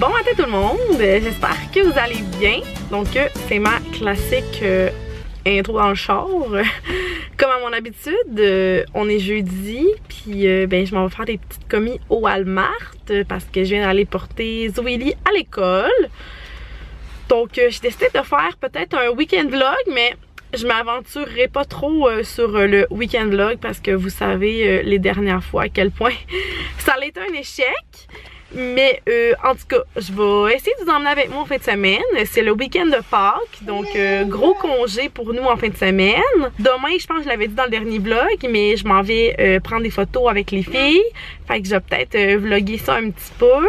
Bon matin tout le monde, j'espère que vous allez bien. Donc c'est ma classique intro dans le char. Comme à mon habitude, on est jeudi, puis je m'en vais faire des petites commis au Walmart parce que je viens d'aller porter Zoélie à l'école. Donc j'ai décidé de faire peut-être un week-end vlog, mais je m'aventurerai pas trop sur le week-end vlog parce que vous savez les dernières fois à quel point ça a été un échec. Mais en tout cas, je vais essayer de vous emmener avec moi en fin de semaine. C'est le week-end de Pâques, donc gros congé pour nous en fin de semaine. Demain, je pense que je l'avais dit dans le dernier vlog, mais je m'en vais prendre des photos avec les filles. Fait que je vais peut-être vlogger ça un petit peu.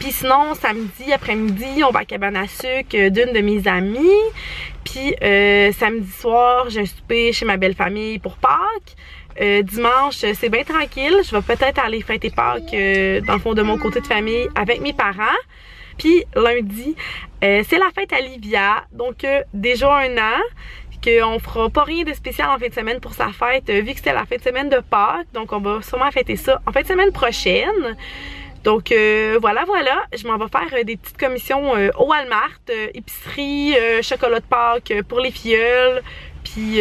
Puis sinon, samedi après-midi, on va à cabane à sucre d'une de mes amies. Puis samedi soir, j'ai un souper chez ma belle famille pour Pâques. Dimanche, c'est bien tranquille. Je vais peut-être aller fêter Pâques dans le fond de mon côté de famille avec mes parents. Puis lundi, c'est la fête à Livia. Donc déjà un an qu'on fera pas rien de spécial en fin de semaine pour sa fête vu que c'était la fin de semaine de Pâques. Donc on va sûrement fêter ça en fin de semaine prochaine. Donc voilà, je m'en vais faire des petites commissions au Walmart, épicerie, chocolat de Pâques pour les filleuls, puis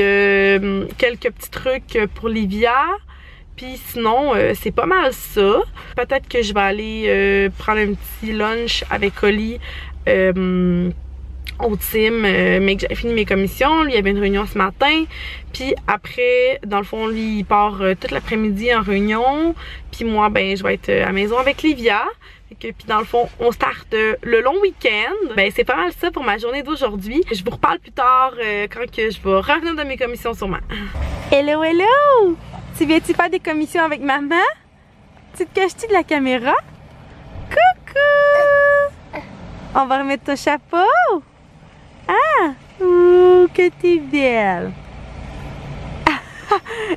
quelques petits trucs pour Livia. Puis sinon, c'est pas mal ça. Peut-être que je vais aller prendre un petit lunch avec Oli au team, mais que j'ai fini mes commissions. Lui, il y avait une réunion ce matin. Puis après, dans le fond, lui, il part toute l'après-midi en réunion. Puis moi, je vais être à la maison avec Livia. Puis dans le fond, on start le long week-end. C'est pas mal ça pour ma journée d'aujourd'hui. Je vous reparle plus tard quand que je vais revenir de mes commissions sûrement. Hello, hello! Tu viens-tu faire des commissions avec maman? Tu te caches-tu de la caméra? Coucou! On va remettre ton chapeau? Ah! Ouh, que t'es belle!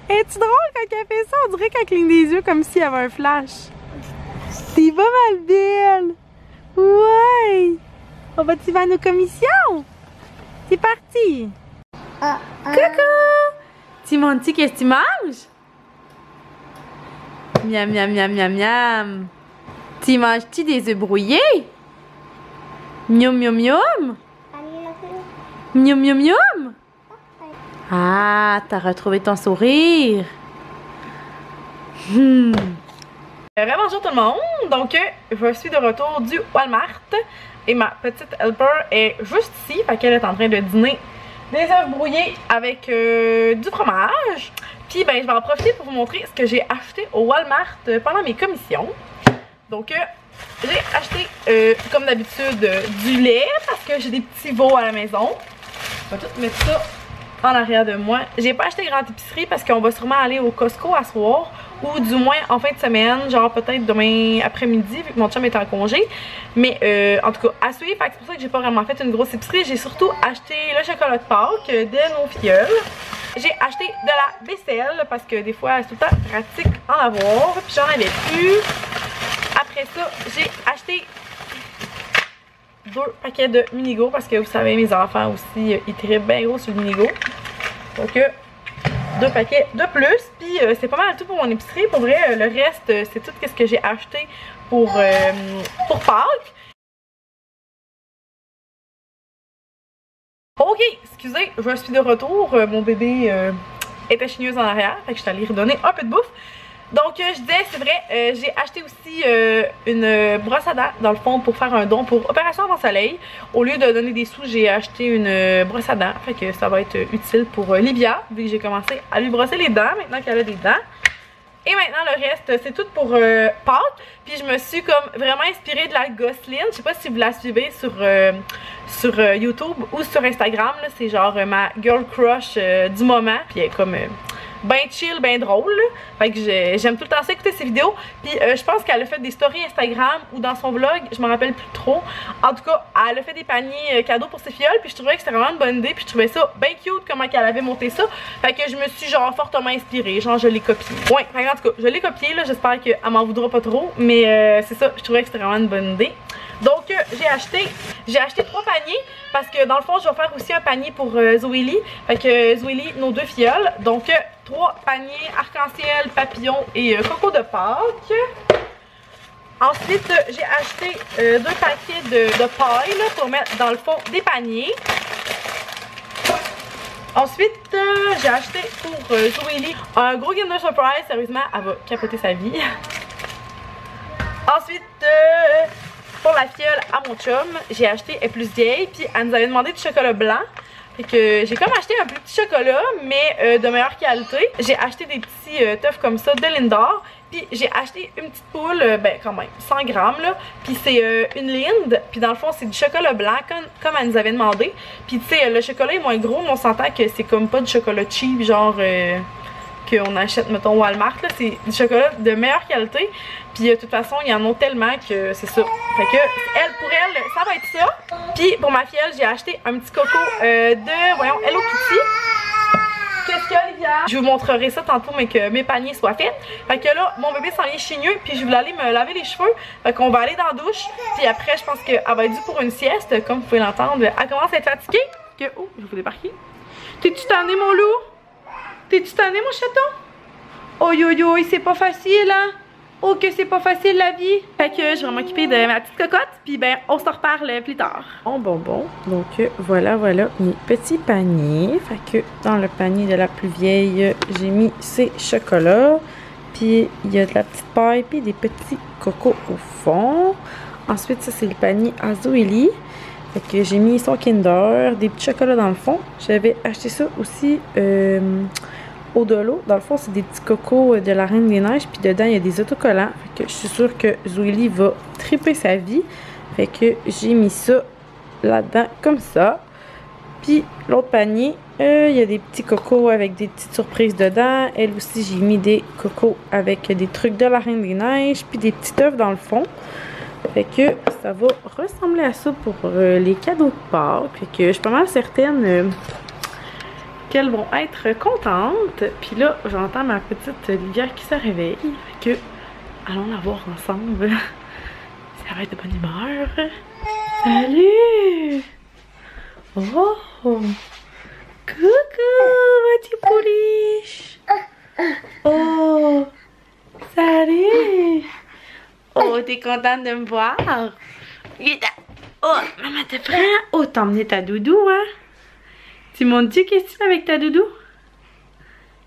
Es-tu drôle quand elle fait ça? On dirait qu'elle cligne des yeux comme s'il y avait un flash. T'es pas mal belle! Ouais! On va-tu faire nos commissions? C'est parti! Coucou! Tu montres-tu qu'est-ce que tu manges? Miam, miam, miam, miam, miam! Tu manges-tu des œufs brouillés? Miam, miam, miam! Miam, miam, miam! Ah, t'as retrouvé ton sourire! Bonjour tout le monde! Donc, je suis de retour du Walmart et ma petite helper est juste ici. Fait qu'elle est en train de dîner des œufs brouillés avec du fromage. Puis, je vais en profiter pour vous montrer ce que j'ai acheté au Walmart pendant mes commissions. Donc, j'ai acheté, comme d'habitude, du lait parce que j'ai des petits veaux à la maison. Je vais tout mettre ça en arrière de moi. J'ai pas acheté grande épicerie parce qu'on va sûrement aller au Costco à soir. Ou du moins en fin de semaine, genre peut-être demain après-midi, vu que mon chum est en congé. Mais en tout cas, à suivre, c'est pour ça que j'ai pas vraiment fait une grosse épicerie. J'ai surtout acheté le chocolat de Pâques de nos filleuls. J'ai acheté de la vaisselle parce que des fois, c'est tout le temps pratique en avoir. Puis j'en avais plus. Après ça, j'ai acheté 2 paquets de Minigo parce que vous savez, mes enfants aussi, ils tripent bien gros sur le Minigo. Donc, 2 paquets de plus, puis c'est pas mal tout pour mon épicerie. Pour vrai, le reste, c'est tout ce que j'ai acheté pour Pâques. Ok, excusez, je suis de retour. Mon bébé était chigneuse en arrière, fait que je suis allée lui redonner un peu de bouffe. Donc, je disais, c'est vrai, j'ai acheté aussi une brosse à dents, dans le fond, pour faire un don pour Opération Avant Soleil. Au lieu de donner des sous, j'ai acheté une brosse à dents. Fait que ça va être utile pour Livia, vu que j'ai commencé à lui brosser les dents, maintenant qu'elle a des dents. Et maintenant, le reste, c'est tout pour Pâques. Puis je me suis comme vraiment inspirée de la Gosseline. Je sais pas si vous la suivez sur YouTube ou sur Instagram. C'est genre ma girl crush du moment. Puis elle est comme ben chill, ben drôle là. Fait que j'aime tout le temps ça, écouter ses vidéos. Puis je pense qu'elle a fait des stories Instagram ou dans son vlog, je me rappelle plus trop. En tout cas, elle a fait des paniers cadeaux pour ses filleuls. Puis je trouvais que c'était vraiment une bonne idée. Puis je trouvais ça bien cute comment elle avait monté ça. Fait que je me suis genre fortement inspirée. Genre je l'ai copié. Ouais, en tout cas, je l'ai copié là. J'espère qu'elle m'en voudra pas trop. Mais c'est ça, je trouvais que c'était vraiment une bonne idée. Donc j'ai acheté 3 paniers parce que dans le fond je vais faire aussi un panier pour Zoélie. Fait que Zoélie, nos 2 filleuls. Donc 3 paniers arc-en-ciel, papillon et coco de Pâques. Ensuite, j'ai acheté 2 paquets de paille là, pour mettre dans le fond des paniers. Ensuite, j'ai acheté pour Zoélie un gros Kinder Surprise. Sérieusement, elle va capoter sa vie. Ensuite, pour la fiole à mon chum, j'ai acheté, elle est plus vieille, puis elle nous avait demandé du chocolat blanc. Fait que j'ai comme acheté un plus petit chocolat, mais de meilleure qualité. J'ai acheté des petits teufs comme ça de Lindor. Puis j'ai acheté une petite poule, ben quand même, 100 grammes là. Puis c'est une Linde. Puis dans le fond, c'est du chocolat blanc, comme elle nous avait demandé. Puis tu sais, le chocolat est moins gros, mais on s'entend que c'est comme pas du chocolat cheap, genre qu'on achète, mettons, Walmart. C'est du chocolat de meilleure qualité. Puis de toute façon, il y en a tellement que c'est ça. Fait que pour elle, ça va être ça. Puis pour ma fielle, j'ai acheté un petit coco de, voyons, Hello Kitty. Qu'est-ce qu'il y a, Olivia? Je vous montrerai ça tantôt, mais que mes paniers soient faits. Fait que là, mon bébé s'en vient chigneux, puis je voulais aller me laver les cheveux. Fait qu'on va aller dans la douche. Puis après, je pense qu'elle va être due pour une sieste, comme vous pouvez l'entendre. Elle commence à être fatiguée. Que, oh, je vais débarquer. T'es-tu tanné, mon loup? T'es-tu tanné, mon chaton? Oh yo yo, c'est pas facile, hein? Oh que c'est pas facile la vie. Fait que je vais m'occuper de ma petite cocotte. Puis ben, on se reparle plus tard. Bon. Donc voilà mes petits paniers. Fait que dans le panier de la plus vieille, j'ai mis ces chocolats. Puis il y a de la petite paille, puis des petits cocos au fond. Ensuite, ça c'est le panier à Zoélie. Fait que j'ai mis son Kinder, des petits chocolats dans le fond. J'avais acheté ça aussi au Dolo. Dans le fond, c'est des petits cocos de la Reine des Neiges. Puis dedans, il y a des autocollants. Fait que je suis sûre que Zoélie va triper sa vie. Fait que j'ai mis ça là-dedans comme ça. Puis l'autre panier, il y a des petits cocos avec des petites surprises dedans. Elle aussi, j'ai mis des cocos avec des trucs de la Reine des Neiges. Puis des petits œufs dans le fond. Fait que ça va ressembler à ça pour les cadeaux de Pâques. Fait que je suis pas mal certaine qu'elles vont être contentes. Puis là, j'entends ma petite Olivia qui se réveille. Fait que allons la voir ensemble. Ça va être de bonne humeur. Salut! Oh! Coucou, ma petite pouliche! Oh! Salut! Oh, t'es contente de me voir? Oh, maman te prend! Oh, t'as emmené ta doudou, hein? Tu montres-tu qu'est-ce que tu fais avec ta doudou?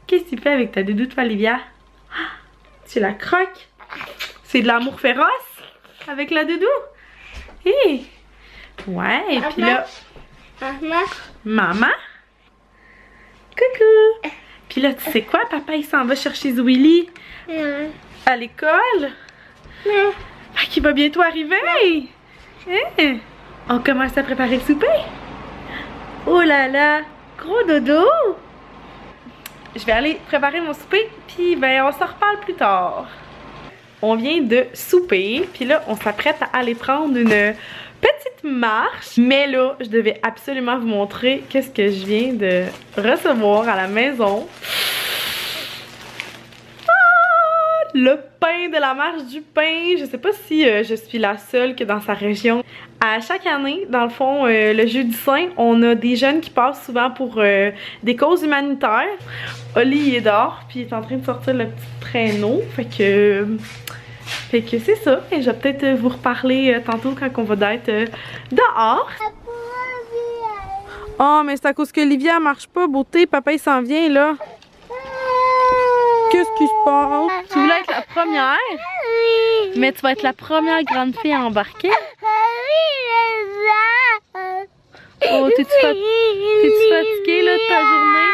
Qu'est-ce que tu fais avec ta doudou, toi, Olivia? Tu la croques? C'est de l'amour féroce avec la doudou? Hé! Ouais, et puis là... Maman? Coucou! Puis là, tu sais quoi? Papa, il s'en va chercher Zoélie à l'école. Fait qu'il va bientôt arriver. Hein? On commence à préparer le souper. Oh là là! Gros dodo! Je vais aller préparer mon souper, puis ben on se reparle plus tard. On vient de souper, puis là on s'apprête à aller prendre une petite marche. Mais là, je devais absolument vous montrer qu'est-ce que je viens de recevoir à la maison. Ah, le pain de la marche du pain. Je sais pas si je suis la seule que dans sa région. À chaque année, dans le fond, le Jeudi Saint, on a des jeunes qui passent souvent pour des causes humanitaires. Oli il est dehors, puis il est en train de sortir le petit traîneau. Fait que c'est ça. Et je vais peut-être vous reparler tantôt quand on va être dehors. Oh, mais c'est à cause que Olivia marche pas, beauté. Papa, il s'en vient, là. Qu'est-ce qui se passe? Tu voulais être la première? Mais tu vas être la première grande fille à embarquer. Oh, t'es-tu fatiguée, là, de ta journée?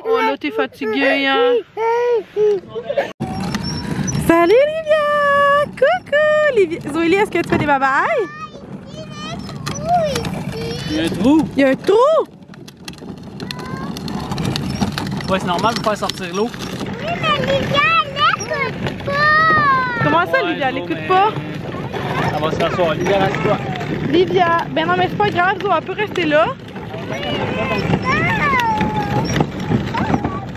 Oh, là, t'es fatiguée, hein? Salut, Olivia! Coucou, Olivia! Zoélie, est-ce que tu fais des babayes? Il y a un trou! Il y a un trou? Ouais, c'est normal de faire sortir l'eau. Oui, mais Olivia, elle n'écoute pas! Comment ça, Olivia, elle écoute pas? Elle va se rasseoir. Olivia, reste-toi. Olivia, ben non, mais c'est pas grave, Zo, elle peut rester là.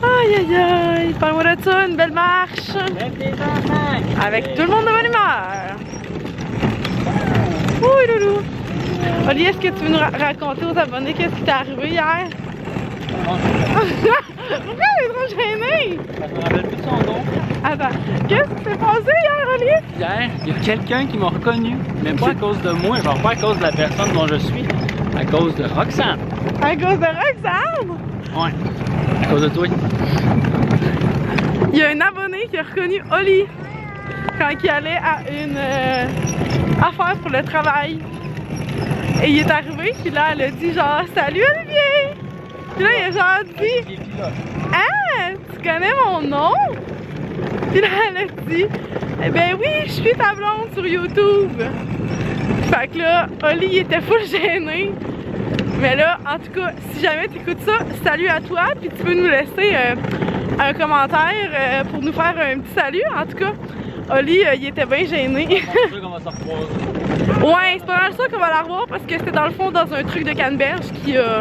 Aïe, aïe, aïe, parle-moi de ça, une belle marche. Avec les enfants. Avec tout le monde de bonne humeur. Oui, loulou. Olivia, est-ce que tu veux nous raconter aux abonnés qu'est-ce qui t'est arrivé hier? Pourquoi elle est trop gênée? Je me rappelle plus de son nom. Attends, qu'est-ce qui s'est passé hier, Olivier? Hier, il y a quelqu'un qui m'a reconnu, mais pas à cause de moi, genre pas à cause de la personne dont je suis, à cause de Roxane. À cause de Roxane? Ouais, à cause de toi. Il y a un abonné qui a reconnu Oli quand il allait à une affaire pour le travail. Et il est arrivé, puis là, elle a dit genre « Salut Olivier! » Puis là, il a genre dit « Ah, tu connais mon nom? » Puis là, elle a dit « Eh ben oui, je suis ta blonde sur YouTube. » Fait que là, Oli, il était full gêné. Mais là, en tout cas, si jamais tu écoutes ça, salut à toi, puis tu peux nous laisser un commentaire pour nous faire un petit salut. En tout cas, Oli, il était bien gêné. C'est sûr qu'on va se recroiser. Ouais, c'est pas mal ça qu'on va la revoir parce que c'était dans le fond dans un truc de canneberge qui a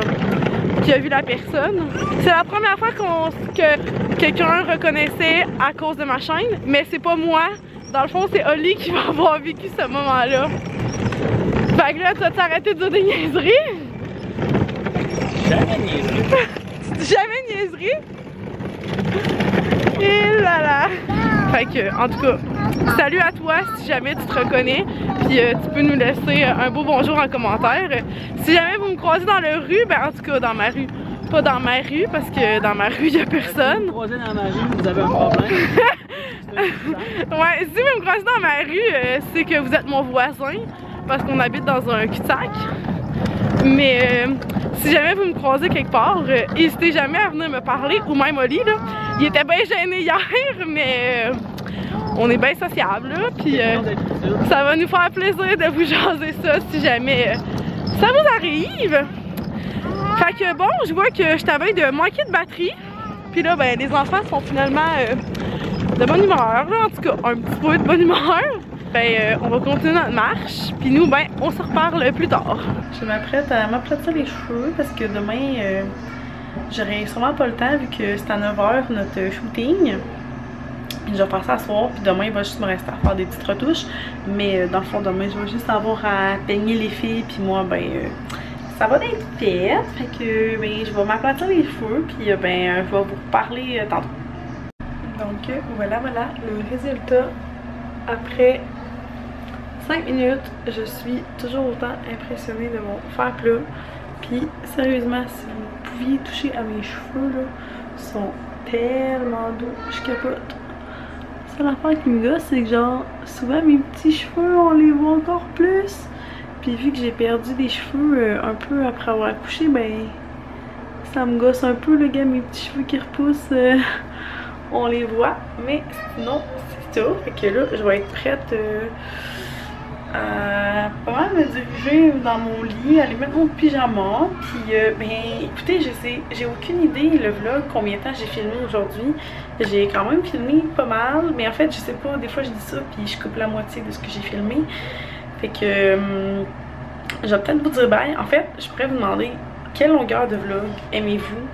vu la personne. C'est la première fois que quelqu'un reconnaissait à cause de ma chaîne, mais c'est pas moi. Dans le fond, c'est Oli qui va avoir vécu ce moment-là. Fait que là, tu vas arrêter de dire des niaiseries? Jamais niaiserie. Jamais niaiserie? Et là là! Fait que, en tout cas, salut à toi si jamais tu te reconnais, puis tu peux nous laisser un beau bonjour en commentaire. Si jamais vous me croisez dans la rue, ben en tout cas dans ma rue, pas dans ma rue parce que dans ma rue il y a personne. Si vous me croisez dans ma rue, vous avez un problème. Ouais, si vous me croisez dans ma rue, c'est que vous êtes mon voisin parce qu'on habite dans un cul-de-sac. Mais si jamais vous me croisez quelque part, n'hésitez jamais à venir me parler, ou même Oli là. Il était bien gêné hier, mais on est bien sociables là, puis ça va nous faire plaisir de vous jaser ça si jamais ça vous arrive. Fait que bon, je vois que je t'avais de manquer de batterie, puis là ben les enfants sont finalement de bonne humeur là, en tout cas un petit peu de bonne humeur. Ben, on va continuer notre marche, puis nous, ben, on se reparle plus tard. Je m'apprête à m'aplatir les cheveux parce que demain, j'aurai sûrement pas le temps vu que c'est à 9h notre shooting. Je vais faire ça ce soir, puis demain, il va juste me rester à faire des petites retouches. Mais dans le fond, demain, je vais juste avoir à peigner les filles, puis moi, ben, ça va être fait. Fait que, ben, je vais m'aplatir les cheveux, puis ben, je vais vous reparler tantôt. Donc, voilà le résultat après 5 minutes, je suis toujours autant impressionnée de mon fer plat. Puis sérieusement, si vous pouviez toucher à mes cheveux là, ils sont tellement doux, je capote. C'est l'affaire qui me gosse, c'est que genre souvent mes petits cheveux on les voit encore plus. Puis vu que j'ai perdu des cheveux un peu après avoir accouché, ben ça me gosse un peu le gars, mes petits cheveux qui repoussent, on les voit. Mais sinon c'est ça, fait que là je vais être prête pas mal me diriger dans mon lit, aller mettre mon pyjama, puis ben écoutez, j'ai aucune idée le vlog combien de temps j'ai filmé aujourd'hui. J'ai quand même filmé pas mal, mais en fait je sais pas, des fois je dis ça puis je coupe la moitié de ce que j'ai filmé. Fait que je vais peut-être vous dire bye. En fait, je pourrais vous demander quelle longueur de vlog aimez-vous,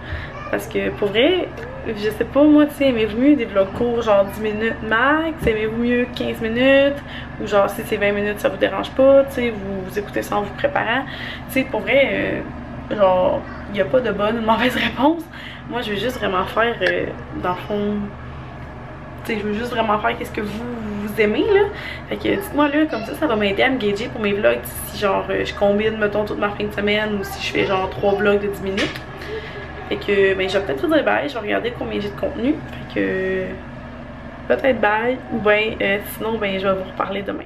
parce que pour vrai, je sais pas moi, tu sais, aimez-vous mieux des vlogs courts, genre 10 minutes max, aimez-vous mieux 15 minutes, ou genre si c'est 20 minutes ça vous dérange pas, tu sais, vous écoutez ça en vous préparant. Tu sais, pour vrai, genre, il n'y a pas de bonne ou de mauvaise réponse. Moi je veux juste vraiment faire, dans le fond, tu sais, je veux juste vraiment faire qu'est-ce que vous aimez là. Fait que dites-moi là, comme ça va m'aider à me gager pour mes vlogs, si genre je combine, mettons, toute ma fin de semaine, ou si je fais genre 3 vlogs de 10 minutes. Fait que ben je vais peut-être vous dire bye, je vais regarder combien j'ai de contenu. Fait que peut-être bye, ou ben sinon ben je vais vous reparler demain.